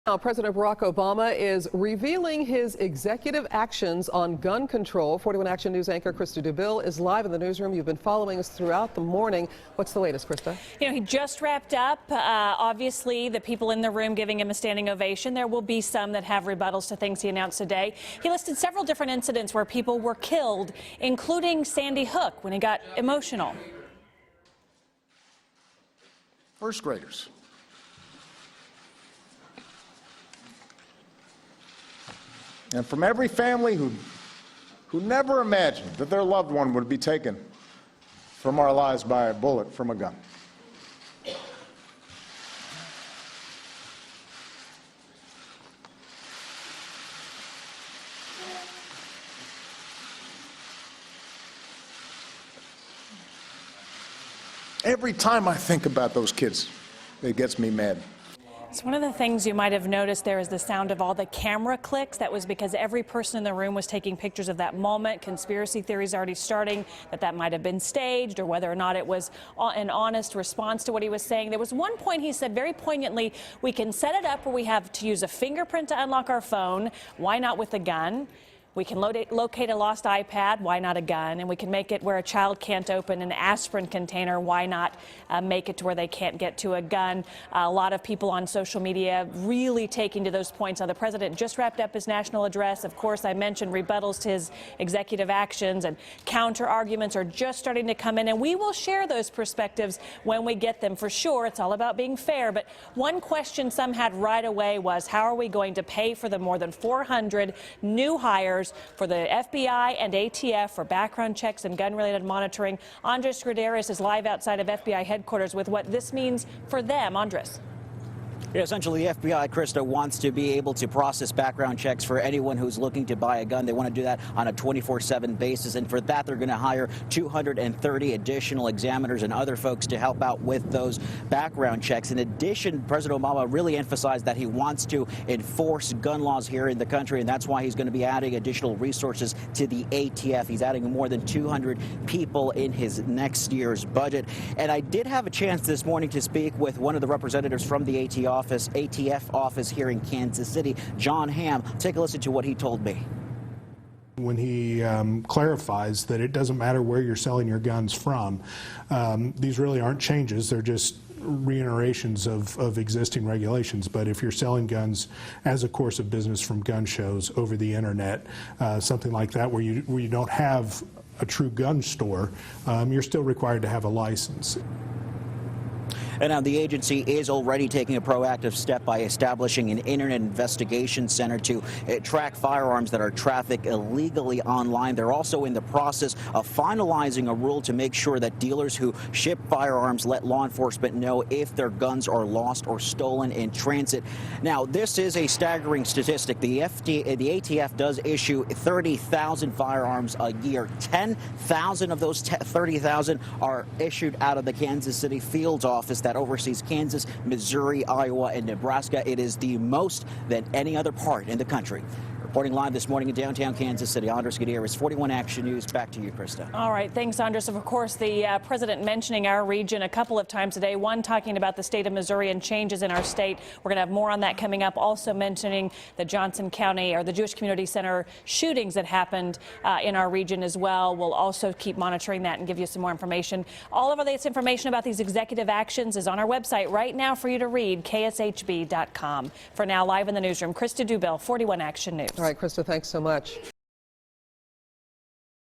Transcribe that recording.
Now, President Barack Obama is revealing his executive actions on gun control. 41 Action News anchor Krista Dubill is live in the newsroom. You've been following us throughout the morning. What's the latest, Krista? He just wrapped up. Obviously, the people in the room giving him a standing ovation. There will be some that have rebuttals to things he announced today. He listed several different incidents where people were killed, including Sandy Hook, when he got emotional. First graders. And from every family who never imagined that their loved one would be taken from our lives by a bullet from a gun. Every time I think about those kids, it gets me mad. So one of the things you might have noticed there is the sound of all the camera clicks. That was because every person in the room was taking pictures of that moment. Conspiracy theories already starting that might have been staged, or whether or not it was an honest response to what he was saying. There was one point he said very poignantly, we can set it up where we have to use a fingerprint to unlock our phone. Why not with a gun? We can locate a lost iPad. Why not a gun? And we can make it where a child can't open an aspirin container. Why not make it to where they can't get to a gun? A lot of people on social media really taking to those points. Now, the president just wrapped up his national address. Of course, I mentioned rebuttals to his executive actions, and counter arguments are just starting to come in. And we will share those perspectives when we get them, for sure. It's all about being fair. But one question some had right away was, how are we going to pay for the more than 400 new hires for the FBI and ATF for background checks and gun-related monitoring? Andres Guterres is live outside of FBI headquarters with what this means for them. Andres. Yeah, essentially, the FBI, Krista, wants to be able to process background checks for anyone who's looking to buy a gun. They want to do that on a 24/7 basis, and for that, they're going to hire 230 additional examiners and other folks to help out with those background checks. In addition, President Obama really emphasized that he wants to enforce gun laws here in the country, and that's why he's going to be adding additional resources to the ATF. He's adding more than 200 people in his next year's budget. And I did have a chance this morning to speak with one of the representatives from the ATF office here in Kansas City, John Hamm. Take a listen to what he told me. When he clarifies that it doesn't matter where you're selling your guns from, these really aren't changes. They're just reiterations of existing regulations. But if you're selling guns as a course of business from gun shows over the internet, something like that, where you don't have a true gun store, you're still required to have a license. And now the agency is already taking a proactive step by establishing an internet investigation center to track firearms that are trafficked illegally online. They're also in the process of finalizing a rule to make sure that dealers who ship firearms let law enforcement know if their guns are lost or stolen in transit. Now, this is a staggering statistic. The ATF does issue 30,000 firearms a year. 10,000 of those 30,000 are issued out of the Kansas City field office that oversees Kansas, Missouri, Iowa, and Nebraska. It is the most than any other part in the country. Reporting live this morning in downtown Kansas City, Andres Guterres, 41 Action News. Back to you, Krista. All right, thanks, Andres. Of course, the president mentioning our region a couple of times today. One, talking about the state of Missouri and changes in our state. We're going to have more on that coming up. Also mentioning the Johnson County, or the Jewish Community Center shootings that happened in our region as well. We'll also keep monitoring that and give you some more information. All of our latest information about these executive actions is on our website right now for you to read, KSHB.com. For now, live in the newsroom, Krista Dubill, 41 Action News. All right, Krista, thanks so much.